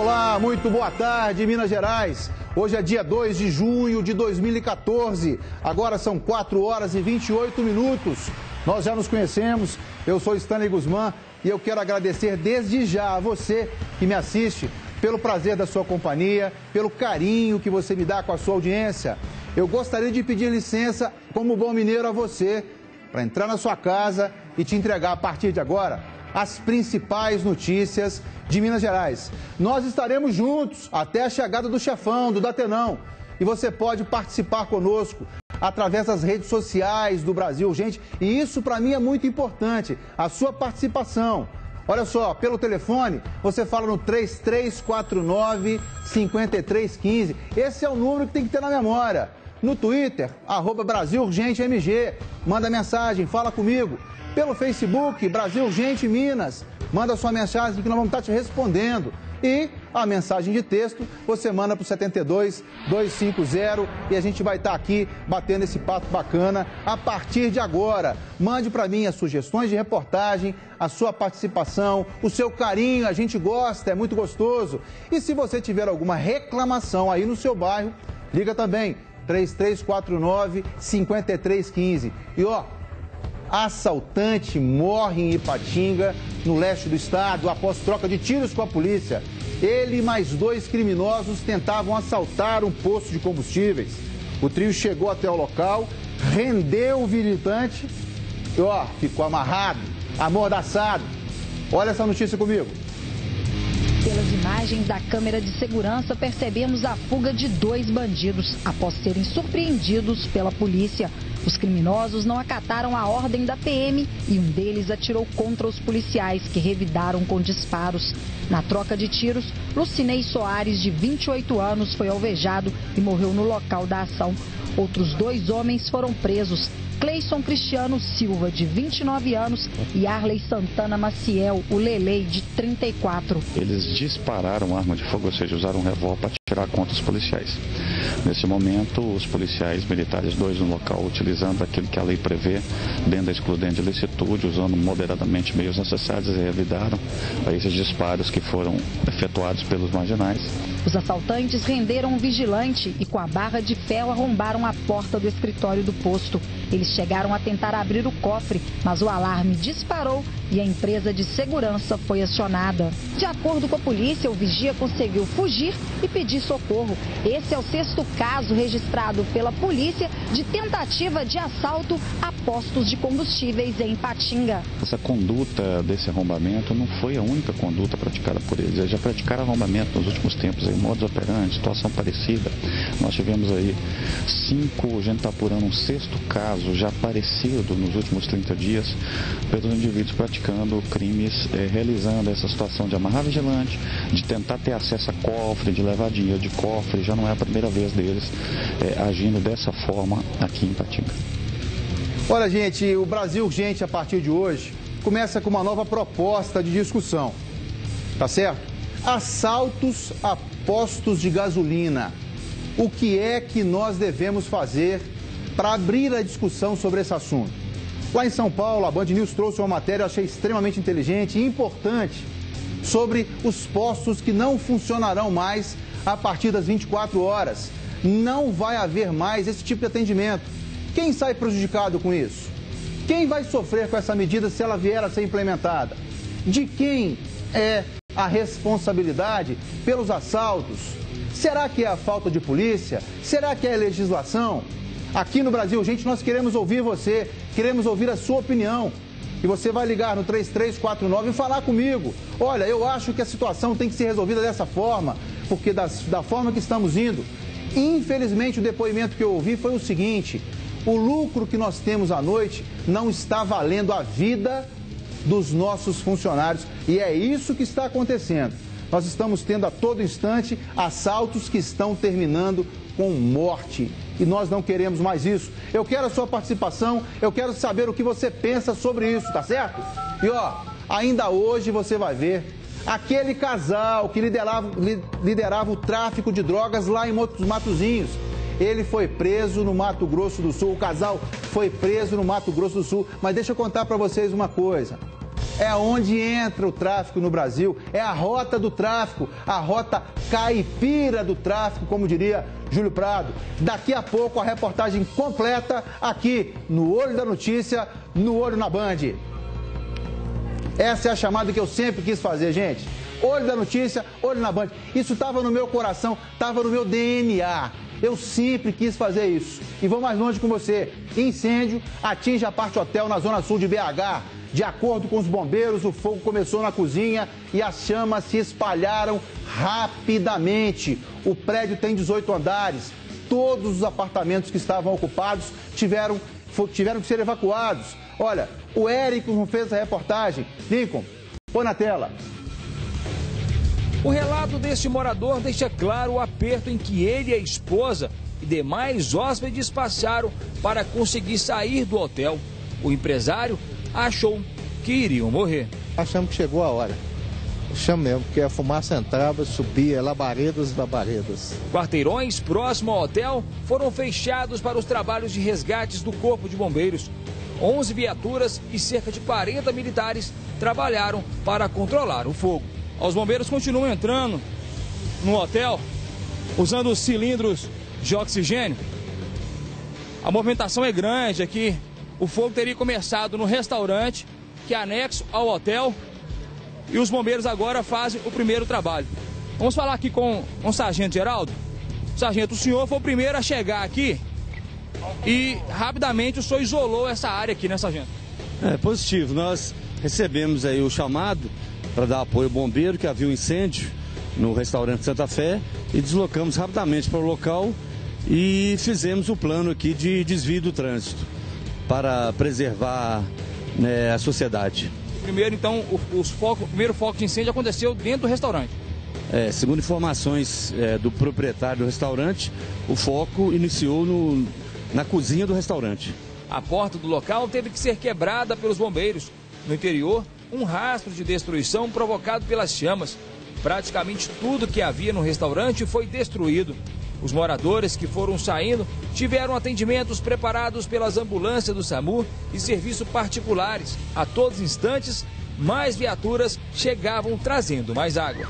Olá, muito boa tarde, Minas Gerais. Hoje é dia 2 de junho de 2014. Agora são 4 horas e 28 minutos. Nós já nos conhecemos. Eu sou Stanley Guzmán e eu quero agradecer desde já a você que me assiste pelo prazer da sua companhia, pelo carinho que você me dá com a sua audiência. Eu gostaria de pedir licença, como bom mineiro, a você para entrar na sua casa e te entregar a partir de agora as principais notícias de Minas Gerais. Nós estaremos juntos até a chegada do chefão, do Datenão. E você pode participar conosco através das redes sociais do Brasil, gente. E isso para mim é muito importante, a sua participação. Olha só, pelo telefone, você fala no 3349-5315. Esse é o número que tem que ter na memória. No Twitter, @BrasilUrgenteMG. Manda mensagem, fala comigo. Pelo Facebook, Brasil Urgente Minas. Manda sua mensagem que nós vamos estar te respondendo. E a mensagem de texto você manda para o 72250 e a gente vai estar aqui batendo esse papo bacana a partir de agora. Mande para mim as sugestões de reportagem, a sua participação, o seu carinho, a gente gosta, é muito gostoso. E se você tiver alguma reclamação aí no seu bairro, liga também, 3349-5315. E ó, assaltante morre em Ipatinga, no leste do estado, após troca de tiros com a polícia. Ele e mais 2 criminosos tentavam assaltar um posto de combustíveis. O trio chegou até o local, rendeu o visitante e ó, ficou amarrado, amordaçado. Olha essa notícia comigo. Pelas imagens da câmera de segurança, percebemos a fuga de 2 bandidos após serem surpreendidos pela polícia. Os criminosos não acataram a ordem da PM e um deles atirou contra os policiais, que revidaram com disparos. Na troca de tiros, Lucinei Soares, de 28 anos, foi alvejado e morreu no local da ação. Outros 2 homens foram presos. Cleison Cristiano Silva, de 29 anos, e Arley Santana Maciel, o Lelei, de 34. Eles dispararam arma de fogo, ou seja, usaram um revólver para atirar contra os policiais. Nesse momento, os policiais militares, 2 no local, utilizando aquilo que a lei prevê, dentro da excludente de licitude, usando moderadamente meios necessários, revidaram a esses disparos que foram efetuados pelos marginais. Os assaltantes renderam um vigilante e com a barra de ferro arrombaram a porta do escritório do posto. Eles chegaram a tentar abrir o cofre, mas o alarme disparou e a empresa de segurança foi acionada. De acordo com a polícia, o vigia conseguiu fugir e pedir socorro. Esse é o 6º caso registrado pela polícia de tentativa de assalto a postos de combustíveis em Ipatinga. Essa conduta desse arrombamento não foi a única conduta praticada por eles. Eles já praticaram arrombamento nos últimos tempos, em modus operandi, situação parecida. Nós tivemos aí 5, a gente está apurando um 6º caso já parecido nos últimos 30 dias, pelos indivíduos praticando crimes, realizando essa situação de amarrar vigilante, de tentar ter acesso a cofre, de levar dinheiro de cofre. Já não é a primeira vez deles agindo dessa forma aqui em Ipatinga. Olha, gente, o Brasil Urgente, a partir de hoje, começa com uma nova proposta de discussão, tá certo? Assaltos a postos de gasolina. O que é que nós devemos fazer para abrir a discussão sobre esse assunto? Lá em São Paulo, a Band News trouxe uma matéria, eu achei extremamente inteligente e importante, sobre os postos que não funcionarão mais a partir das 24 horas. Não vai haver mais esse tipo de atendimento. Quem sai prejudicado com isso? Quem vai sofrer com essa medida se ela vier a ser implementada? De quem é a responsabilidade pelos assaltos? Será que é a falta de polícia? Será que é a legislação? Aqui no Brasil, gente, nós queremos ouvir você, queremos ouvir a sua opinião. E você vai ligar no 3349 e falar comigo. Olha, eu acho que a situação tem que ser resolvida dessa forma, porque da forma que estamos indo. Infelizmente, o depoimento que eu ouvi foi o seguinte: o lucro que nós temos à noite não está valendo a vida dos nossos funcionários. E é isso que está acontecendo. Nós estamos tendo a todo instante assaltos que estão terminando com morte. E nós não queremos mais isso. Eu quero a sua participação, eu quero saber o que você pensa sobre isso, tá certo? E ó, ainda hoje você vai ver aquele casal que liderava o tráfico de drogas lá em Matozinhos. Ele foi preso no Mato Grosso do Sul, o casal foi preso no Mato Grosso do Sul. Mas deixa eu contar para vocês uma coisa. é onde entra o tráfico no Brasil, é a rota do tráfico, a rota caipira do tráfico, como diria Júlio Prado. Daqui a pouco a reportagem completa aqui no Olho da Notícia, no Olho na Band. Essa é a chamada que eu sempre quis fazer, gente. Olho da Notícia, Olho na Band. Isso estava no meu coração, estava no meu DNA. Eu sempre quis fazer isso. E vou mais longe com você. Incêndio atinge a parte hotel na zona sul de BH. De acordo com os bombeiros, o fogo começou na cozinha e as chamas se espalharam rapidamente. O prédio tem 18 andares. Todos os apartamentos que estavam ocupados tiveram que ser evacuados. Olha, o Érico fez a reportagem. Lincoln, põe na tela. O relato deste morador deixa claro o aperto em que ele e a esposa e demais hóspedes passaram para conseguir sair do hotel. O empresário achou que iriam morrer. Achamos que chegou a hora. Achamos mesmo, porque a fumaça entrava, subia, labaredas e labaredas. Quarteirões próximo ao hotel foram fechados para os trabalhos de resgates do Corpo de Bombeiros. 11 viaturas e cerca de 40 militares trabalharam para controlar o fogo. Os bombeiros continuam entrando no hotel usando os cilindros de oxigênio. A movimentação é grande aqui. O fogo teria começado no restaurante, que é anexo ao hotel, e os bombeiros agora fazem o primeiro trabalho. Vamos falar aqui com o sargento Geraldo. Sargento, o senhor foi o primeiro a chegar aqui e rapidamente o senhor isolou essa área aqui, né, sargento? É positivo. Nós recebemos aí o chamado para dar apoio ao bombeiro, que havia um incêndio no restaurante Santa Fé, e deslocamos rapidamente para o local e fizemos o plano aqui de desvio do trânsito para preservar, né, a sociedade. Primeiro, então, o primeiro foco de incêndio aconteceu dentro do restaurante. Segundo informações do proprietário do restaurante, o foco iniciou na cozinha do restaurante. A porta do local teve que ser quebrada pelos bombeiros. No interior, um rastro de destruição provocado pelas chamas. Praticamente tudo que havia no restaurante foi destruído. Os moradores que foram saindo tiveram atendimentos preparados pelas ambulâncias do SAMU e serviços particulares. A todos os instantes, mais viaturas chegavam trazendo mais água.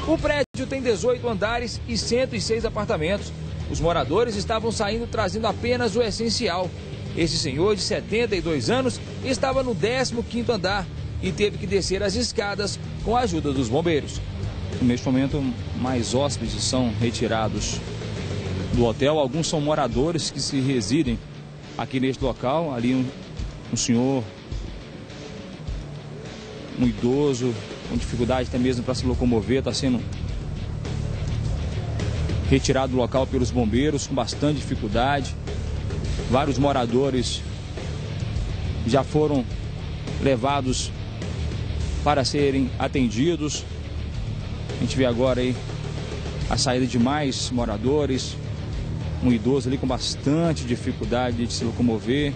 O prédio tem 18 andares e 106 apartamentos. Os moradores estavam saindo trazendo apenas o essencial. Esse senhor de 72 anos estava no 15º andar e teve que descer as escadas com a ajuda dos bombeiros. Neste momento, mais hóspedes são retirados do hotel. Alguns são moradores que se residem aqui neste local. Ali um senhor, um idoso, com dificuldade até mesmo para se locomover, está sendo retirado do local pelos bombeiros com bastante dificuldade. Vários moradores já foram levados para serem atendidos. A gente vê agora aí a saída de mais moradores, um idoso ali com bastante dificuldade de se locomover.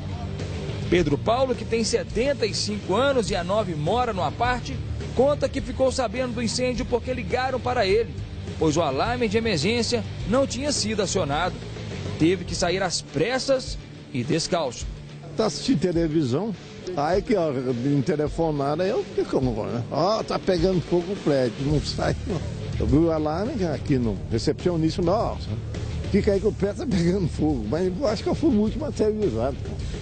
Pedro Paulo, que tem 75 anos e há 9 mora no aparte, conta que ficou sabendo do incêndio porque ligaram para ele, pois o alarme de emergência não tinha sido acionado. Teve que sair às pressas e descalço. Tá assistindo televisão, aí que ó, me telefonaram, eu fiquei como, né? Ó, tá pegando fogo o prédio, não sai não. Eu vi o alarme aqui no recepcionista, nossa, fica aí que o prédio tá pegando fogo, mas eu acho que eu fui o último a ser avisado.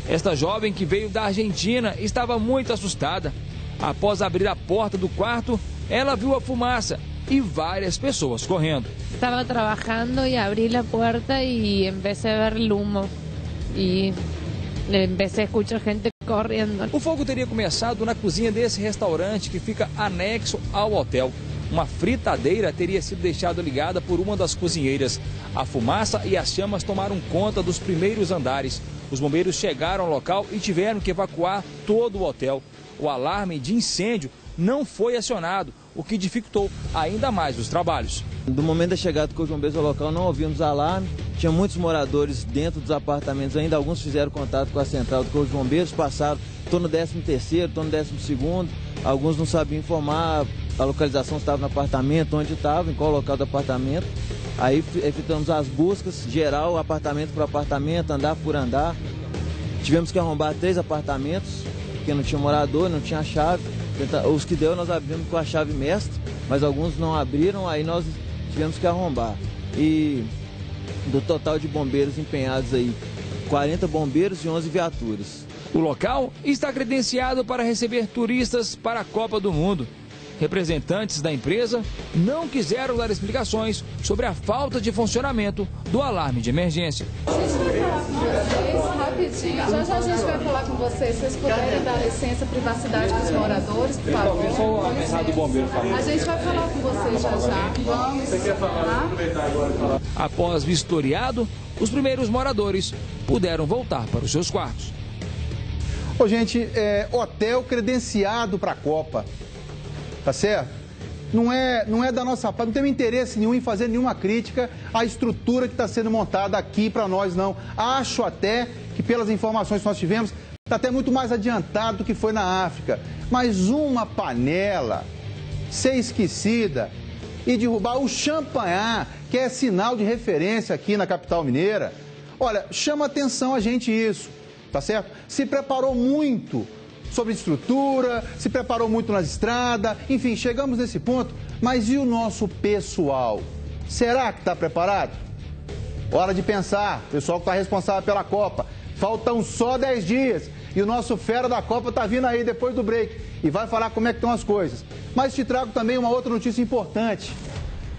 Esta jovem que veio da Argentina estava muito assustada. Após abrir a porta do quarto, ela viu a fumaça e várias pessoas correndo. Estava trabalhando e abri a porta e comecei a ver o humo e comecei a escutar gente correndo. O fogo teria começado na cozinha desse restaurante que fica anexo ao hotel. Uma fritadeira teria sido deixada ligada por uma das cozinheiras. A fumaça e as chamas tomaram conta dos primeiros andares. Os bombeiros chegaram ao local e tiveram que evacuar todo o hotel. O alarme de incêndio não foi acionado, o que dificultou ainda mais os trabalhos. Do momento da chegada do Corpo de Bombeiros ao local, não ouvimos alarme. Tinha muitos moradores dentro dos apartamentos ainda. Alguns fizeram contato com a central do Corpo de Bombeiros, passaram, estou no 13º, estou no 12º. Alguns não sabiam informar a localização, estava no apartamento, onde estava, em qual local do apartamento. Aí efetuamos as buscas, geral, apartamento por apartamento, andar por andar. Tivemos que arrombar 3 apartamentos, porque não tinha morador, não tinha chave. Os que deu nós abrimos com a chave mestra, mas alguns não abriram, aí nós tivemos que arrombar. E do total de bombeiros empenhados aí, 40 bombeiros e 11 viaturas. O local está credenciado para receber turistas para a Copa do Mundo. Representantes da empresa não quiseram dar explicações sobre a falta de funcionamento do alarme de emergência. A gente vai falar com vocês rapidinho. Já a gente vai falar com vocês. Se vocês puderem dar licença, privacidade para os moradores, por favor. A gente vai falar com vocês já. Vamos. Após vistoriado, os primeiros moradores puderam voltar para os seus quartos. Ô, gente, hotel credenciado para a Copa. Tá certo? Não é da nossa parte, não temos interesse nenhum em fazer nenhuma crítica à estrutura que está sendo montada aqui para nós, não. Acho até que, pelas informações que nós tivemos, está até muito mais adiantado do que foi na África. Mas uma panela ser esquecida e derrubar o champanhar, que é sinal de referência aqui na capital mineira, olha, chama atenção a gente isso, tá certo? Se preparou muito sobre estrutura, se preparou muito nas estradas, enfim, chegamos nesse ponto, mas e o nosso pessoal? Será que está preparado? Hora de pensar, pessoal que está responsável pela Copa, faltam só 10 dias e o nosso fera da Copa está vindo aí depois do break e vai falar como é que estão as coisas. Mas te trago também uma outra notícia importante.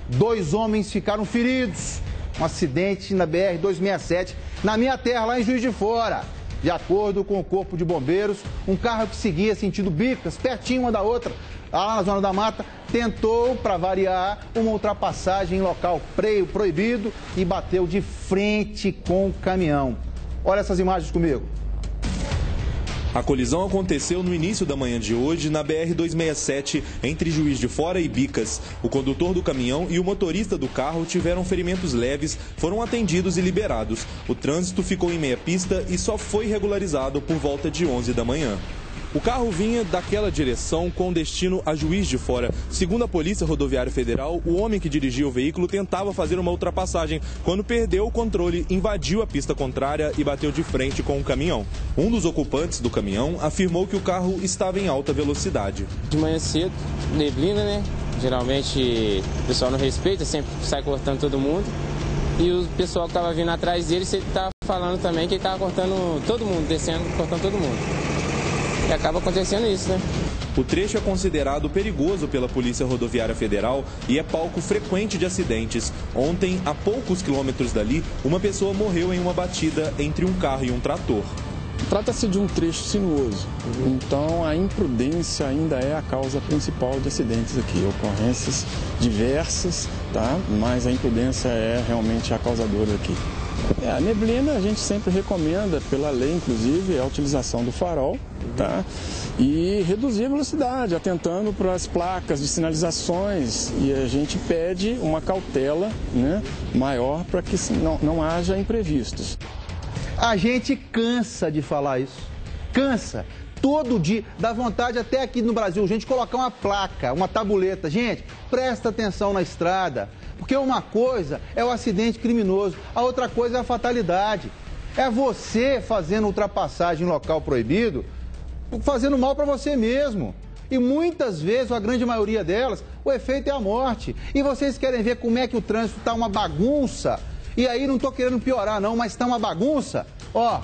2 homens ficaram feridos, um acidente na BR-267, na minha terra, lá em Juiz de Fora. De acordo com o Corpo de Bombeiros, um carro que seguia sentido Bicas, pertinho uma da outra, lá na Zona da Mata, tentou, para variar, uma ultrapassagem em local proibido e bateu de frente com o caminhão. Olha essas imagens comigo. A colisão aconteceu no início da manhã de hoje na BR-267, entre Juiz de Fora e Bicas. O condutor do caminhão e o motorista do carro tiveram ferimentos leves, foram atendidos e liberados. O trânsito ficou em meia pista e só foi regularizado por volta de 11 da manhã. O carro vinha daquela direção com destino a Juiz de Fora. Segundo a Polícia Rodoviária Federal, o homem que dirigia o veículo tentava fazer uma ultrapassagem. Quando perdeu o controle, invadiu a pista contrária e bateu de frente com o caminhão. Um dos ocupantes do caminhão afirmou que o carro estava em alta velocidade. De manhã cedo, neblina, né? Geralmente o pessoal não respeita, sempre sai cortando todo mundo. E o pessoal que estava vindo atrás dele estava falando também que ele estava cortando todo mundo, descendo, cortando todo mundo. E acaba acontecendo isso, né? O trecho é considerado perigoso pela Polícia Rodoviária Federal e é palco frequente de acidentes. Ontem, a poucos quilômetros dali, uma pessoa morreu em uma batida entre um carro e um trator. Trata-se de um trecho sinuoso, então a imprudência ainda é a causa principal de acidentes aqui. Ocorrências diversas, tá? Mas a imprudência é realmente a causadora aqui. A neblina a gente sempre recomenda, pela lei inclusive, a utilização do farol, tá? E reduzir a velocidade, atentando para as placas de sinalizações, e a gente pede uma cautela, né, maior para que não haja imprevistos. A gente cansa de falar isso, cansa. Todo dia, dá vontade até aqui no Brasil, gente, colocar uma placa, uma tabuleta. Gente, presta atenção na estrada, porque uma coisa é o acidente criminoso, a outra coisa é a fatalidade. É você fazendo ultrapassagem em local proibido, fazendo mal para você mesmo. E muitas vezes, a grande maioria delas, o efeito é a morte. E vocês querem ver como é que o trânsito está uma bagunça? E aí, não estou querendo piorar não, mas está uma bagunça. Ó,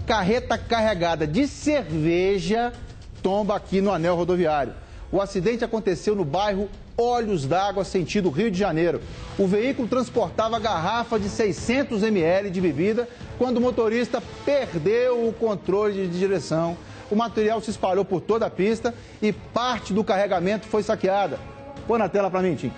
carreta carregada de cerveja tomba aqui no anel rodoviário. O acidente aconteceu no bairro Olhos d'Água, sentido Rio de Janeiro. O veículo transportava garrafa de 600 ml de bebida quando o motorista perdeu o controle de direção. O material se espalhou por toda a pista e parte do carregamento foi saqueada. Põe na tela para mim, Tim.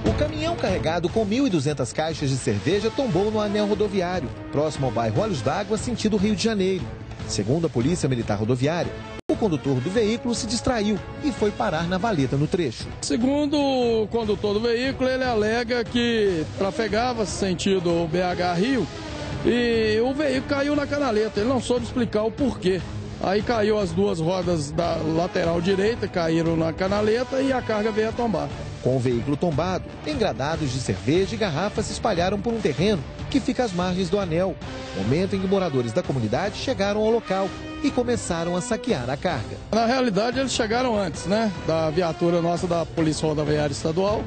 O caminhão carregado com 1.200 caixas de cerveja tombou no anel rodoviário, próximo ao bairro Olhos d'Água, sentido Rio de Janeiro. Segundo a Polícia Militar Rodoviária, o condutor do veículo se distraiu e foi parar na valeta no trecho. Segundo o condutor do veículo, ele alega que trafegava sentido BH-Rio e o veículo caiu na canaleta. Ele não soube explicar o porquê. Aí caiu as duas rodas da lateral direita, caíram na canaleta e a carga veio a tombar. Com o veículo tombado, engradados de cerveja e garrafas se espalharam por um terreno que fica às margens do anel. momento em que moradores da comunidade chegaram ao local e começaram a saquear a carga. Na realidade, eles chegaram antes, né, da viatura nossa da Polícia Rodoviária Estadual,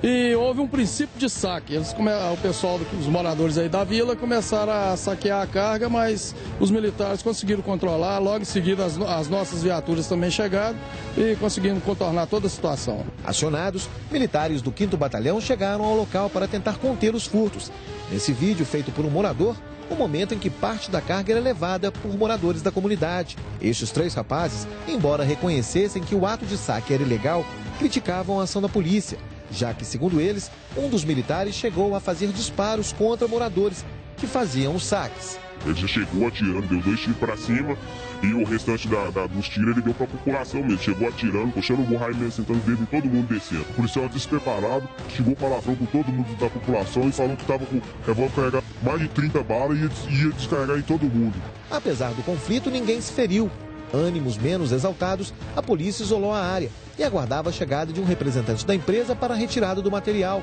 e houve um princípio de saque. O pessoal, os moradores aí da vila começaram a saquear a carga, mas os militares conseguiram controlar. Logo em seguida, as nossas viaturas também chegaram e conseguiram contornar toda a situação. Acionados, militares do 5º Batalhão chegaram ao local para tentar conter os furtos. Nesse vídeo feito por um morador, o momento em que parte da carga era levada por moradores da comunidade. Estes 3 rapazes, embora reconhecessem que o ato de saque era ilegal, criticavam a ação da polícia, já que, segundo eles, um dos militares chegou a fazer disparos contra moradores que faziam os saques. Ele já chegou atirando, deu 2 tiros para cima e o restante dos tiros ele deu para a população mesmo. Chegou atirando, puxando o borraio mesmo, sentando o dedo em todo mundo descendo. O policial despreparado, chegou palavrão com todo mundo da população e falou que estava com revólver carregado mais de 30 balas e ia descarregar em todo mundo. Apesar do conflito, ninguém se feriu. Ânimos menos exaltados, a polícia isolou a área e aguardava a chegada de um representante da empresa para a retirada do material.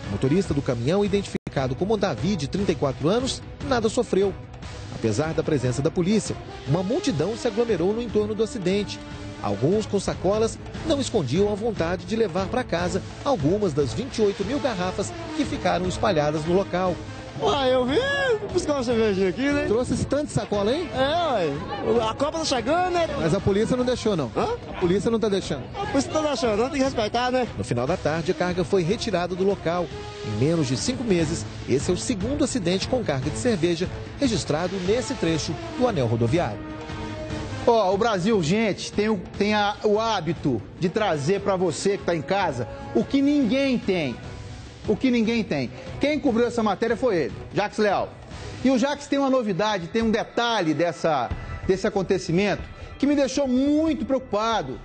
O motorista do caminhão, identificado como Davi, de 34 anos, nada sofreu. Apesar da presença da polícia, uma multidão se aglomerou no entorno do acidente. Alguns, com sacolas, não escondiam a vontade de levar para casa algumas das 28 mil garrafas que ficaram espalhadas no local. Uai, eu vim buscar uma cervejinha aqui, né? Trouxe esse tanto de sacola, hein? A Copa tá chegando, né? Mas a polícia não deixou, não. Hã? A polícia não tá deixando. A polícia tá deixando, não tem que respeitar, né? No final da tarde, a carga foi retirada do local. Em menos de 5 meses, esse é o 2º acidente com carga de cerveja registrado nesse trecho do anel rodoviário. O Brasil, gente, tem o hábito de trazer para você que está em casa o que ninguém tem. O que ninguém tem. Quem cobriu essa matéria foi ele, Jacques Leal. E o Jacques tem uma novidade, tem um detalhe desse acontecimento que me deixou muito preocupado.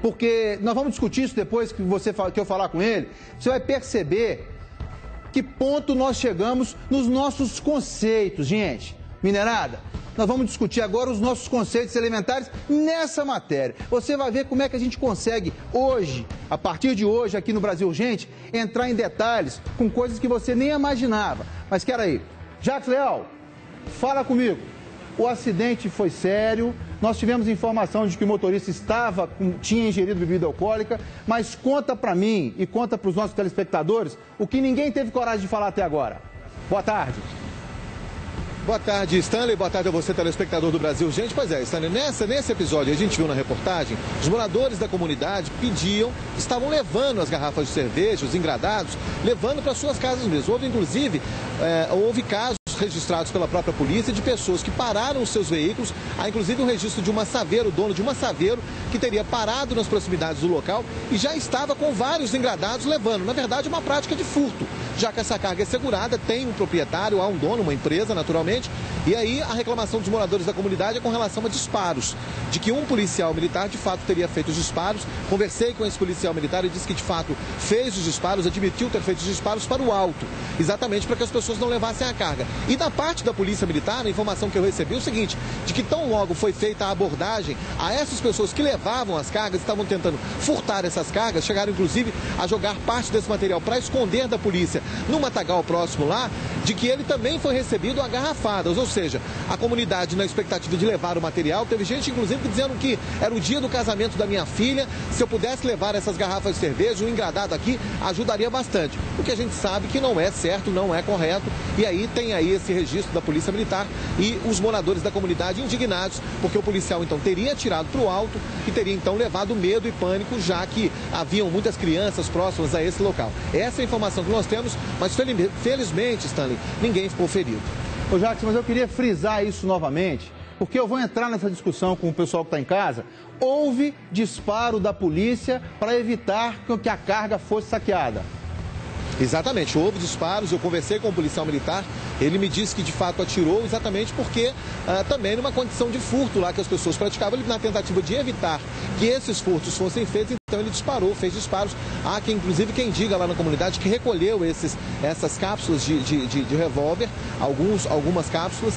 Porque nós vamos discutir isso depois que eu falar com ele. Você vai perceber que ponto nós chegamos nos nossos conceitos, gente. Minerada, nós vamos discutir agora os nossos conceitos elementares nessa matéria. Você vai ver como é que a gente consegue hoje, a partir de hoje, aqui no Brasil Urgente, entrar em detalhes com coisas que você nem imaginava. Mas quero aí, Jacques Leal, fala comigo. O acidente foi sério, nós tivemos informação de que o motorista tinha ingerido bebida alcoólica, mas conta para mim e conta para os nossos telespectadores o que ninguém teve coragem de falar até agora. Boa tarde. Boa tarde, Stanley. Boa tarde a você, telespectador do Brasil. Gente, pois é, Stanley, nesse episódio, a gente viu na reportagem, os moradores da comunidade estavam levando as garrafas de cerveja, os engradados, levando para suas casas mesmo. Houve, inclusive, casos registrados pela própria polícia de pessoas que pararam os seus veículos. Há inclusive um registro de uma Saveiro, o dono de uma Saveiro, que teria parado nas proximidades do local e já estava com vários engradados levando. Na verdade, uma prática de furto, já que essa carga é segurada, tem um proprietário, há um dono, uma empresa, naturalmente. E aí a reclamação dos moradores da comunidade é com relação a disparos, de que um policial militar de fato teria feito os disparos. Conversei com esse policial militar e disse que de fato fez os disparos, admitiu ter feito os disparos para o alto, exatamente para que as pessoas não levassem a carga. E da parte da polícia militar, a informação que eu recebi é o seguinte, de que tão logo foi feita a abordagem a essas pessoas que levavam as cargas, estavam tentando furtar essas cargas, chegaram inclusive a jogar parte desse material para esconder da polícia no matagal próximo lá, de que ele também foi recebido a garrafadas, ou seja, a comunidade na expectativa de levar o material, teve gente inclusive dizendo que era o dia do casamento da minha filha, se eu pudesse levar essas garrafas de cerveja, um engradado aqui, ajudaria bastante. O que a gente sabe que não é certo, não é correto, e aí tem aí esse registro da Polícia Militar e os moradores da comunidade indignados, porque o policial então teria atirado para o alto e teria então levado medo e pânico, já que haviam muitas crianças próximas a esse local. Essa é a informação que nós temos, mas felizmente, Stanley, ninguém ficou ferido. Ô Jacques, mas eu queria frisar isso novamente, porque eu vou entrar nessa discussão com o pessoal que está em casa. Houve disparo da polícia para evitar que a carga fosse saqueada. Exatamente, houve disparos, eu conversei com o policial militar, ele me disse que de fato atirou exatamente porque também numa condição de furto lá que as pessoas praticavam, na tentativa de evitar que esses furtos fossem feitos. Então ele disparou, fez disparos. Há quem, inclusive quem diga lá na comunidade que recolheu essas cápsulas de revólver, algumas cápsulas,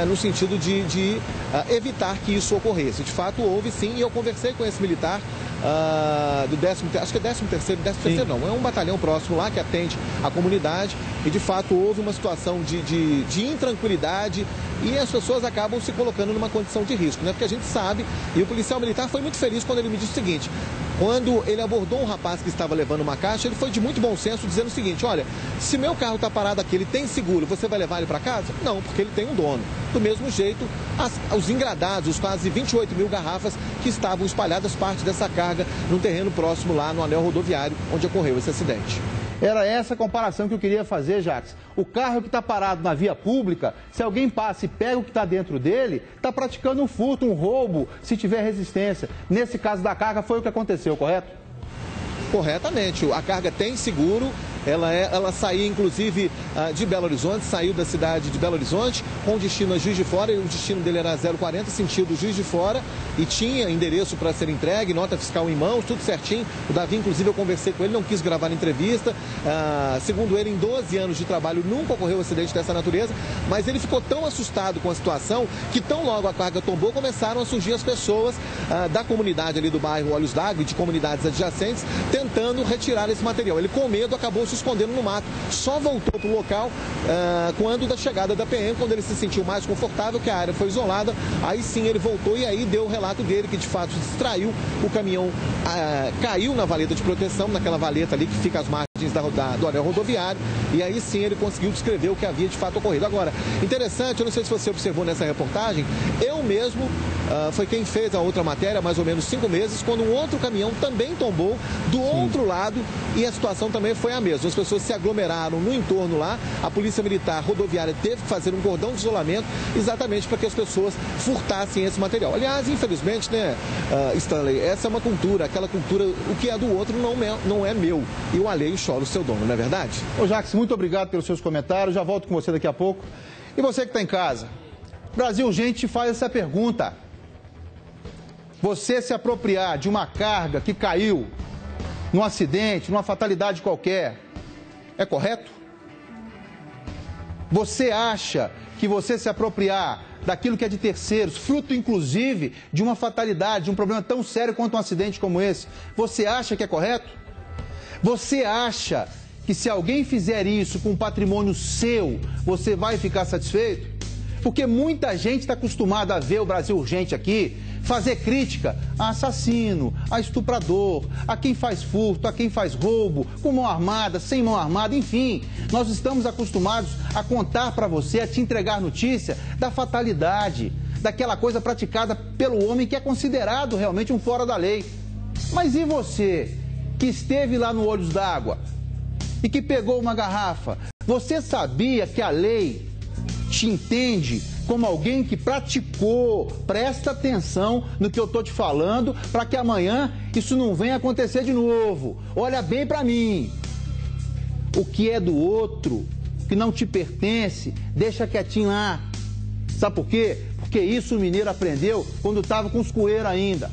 no sentido de evitar que isso ocorresse. De fato houve sim, e eu conversei com esse militar do 13º, acho que é 13º não, é um batalhão próximo lá que atende a comunidade, e de fato houve uma situação de intranquilidade e as pessoas acabam se colocando numa condição de risco, né? Porque a gente sabe, e o policial militar foi muito feliz quando ele me disse o seguinte: quando ele abordou um rapaz que estava levando uma caixa, ele foi de muito bom senso dizendo o seguinte: olha, se meu carro está parado aqui, ele tem seguro, você vai levar ele para casa? Não, porque ele tem um dono. Do mesmo jeito, os engradados, os quase 28 mil garrafas que estavam espalhadas, parte dessa carga, num terreno próximo lá no anel rodoviário, onde ocorreu esse acidente. Era essa comparação que eu queria fazer, Jacques. O carro que está parado na via pública, se alguém passa e pega o que está dentro dele, está praticando um furto, um roubo, se tiver resistência. Nesse caso da carga foi o que aconteceu, correto? Corretamente. A carga tem seguro. Ela saía, inclusive, de Belo Horizonte, saiu da cidade de Belo Horizonte, com destino a Juiz de Fora, e o destino dele era 040, sentido Juiz de Fora, e tinha endereço para ser entregue, nota fiscal em mãos, tudo certinho. O Davi, inclusive, eu conversei com ele, não quis gravar na entrevista. Segundo ele, em 12 anos de trabalho, nunca ocorreu um acidente dessa natureza, mas ele ficou tão assustado com a situação que, tão logo a carga tombou, começaram a surgir as pessoas da comunidade ali do bairro Olhos d'Água e de comunidades adjacentes, tentando retirar esse material. Ele, com medo, acabou se escondendo no mato. Só voltou para o local quando da chegada da PM, quando ele se sentiu mais confortável, que a área foi isolada. Aí sim ele voltou e aí deu o relato dele que de fato distraiu o caminhão, caiu na valeta de proteção, naquela valeta ali que fica às margens do anel rodoviário, e aí sim ele conseguiu descrever o que havia de fato ocorrido. Agora, interessante, eu não sei se você observou nessa reportagem, eu mesmo foi quem fez a outra matéria, mais ou menos 5 meses, quando um outro caminhão também tombou do outro lado, e a situação também foi a mesma. As pessoas se aglomeraram no entorno lá, a Polícia Militar Rodoviária teve que fazer um cordão de isolamento exatamente para que as pessoas furtassem esse material. Aliás, infelizmente, né, Stanley, essa é uma cultura, aquela cultura, o que é do outro não é meu, e o alheio chora o seu dono, não é verdade? Ô Jacques, muito obrigado pelos seus comentários, já volto com você daqui a pouco. E você que está em casa, Brasil Urgente te faz essa pergunta: você se apropriar de uma carga que caiu num acidente, numa fatalidade qualquer, é correto? Você acha que você se apropriar daquilo que é de terceiros, fruto inclusive de uma fatalidade, de um problema tão sério quanto um acidente como esse, você acha que é correto? Você acha que se alguém fizer isso com um patrimônio seu, você vai ficar satisfeito? Porque muita gente está acostumada a ver o Brasil Urgente aqui fazer crítica a assassino, a estuprador, a quem faz furto, a quem faz roubo, com mão armada, sem mão armada, enfim. Nós estamos acostumados a contar para você, a te entregar notícia da fatalidade, daquela coisa praticada pelo homem que é considerado realmente um fora da lei. Mas e você, que esteve lá no Olhos d'Água e que pegou uma garrafa? Você sabia que a lei te entende como alguém que praticou? Presta atenção no que eu estou te falando, para que amanhã isso não venha acontecer de novo. Olha bem para mim. O que é do outro, que não te pertence, deixa quietinho lá. Sabe por quê? Porque isso o mineiro aprendeu quando estava com os coeiros ainda.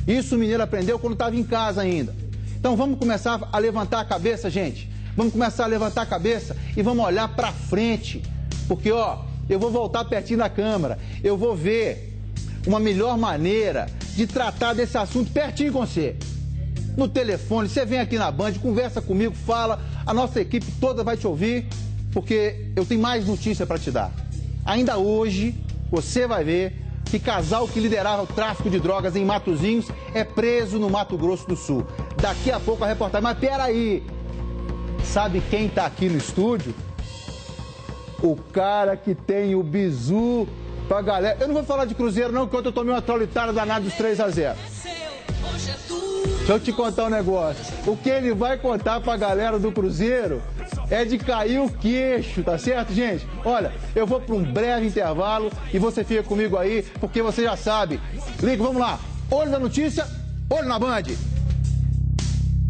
Isso o mineiro aprendeu quando estava em casa ainda. Então vamos começar a levantar a cabeça, gente. Vamos começar a levantar a cabeça e vamos olhar para frente. Porque, ó, eu vou voltar pertinho da câmera. Eu vou ver uma melhor maneira de tratar desse assunto pertinho com você. No telefone, você vem aqui na Band, conversa comigo, fala. A nossa equipe toda vai te ouvir, porque eu tenho mais notícia para te dar. Ainda hoje, você vai ver que casal que liderava o tráfico de drogas em Matozinhos é preso no Mato Grosso do Sul. Daqui a pouco a reportagem. Mas peraí, sabe quem tá aqui no estúdio? O cara que tem o bizu pra galera. Eu não vou falar de Cruzeiro não, porque eu tomei uma trolitada danada dos 3-0. Deixa eu te contar um negócio. O que ele vai contar pra galera do Cruzeiro é de cair o queixo, tá certo, gente? Olha, eu vou para um breve intervalo e você fica comigo aí, porque você já sabe. Liga, vamos lá. Olho na notícia, olho na Band.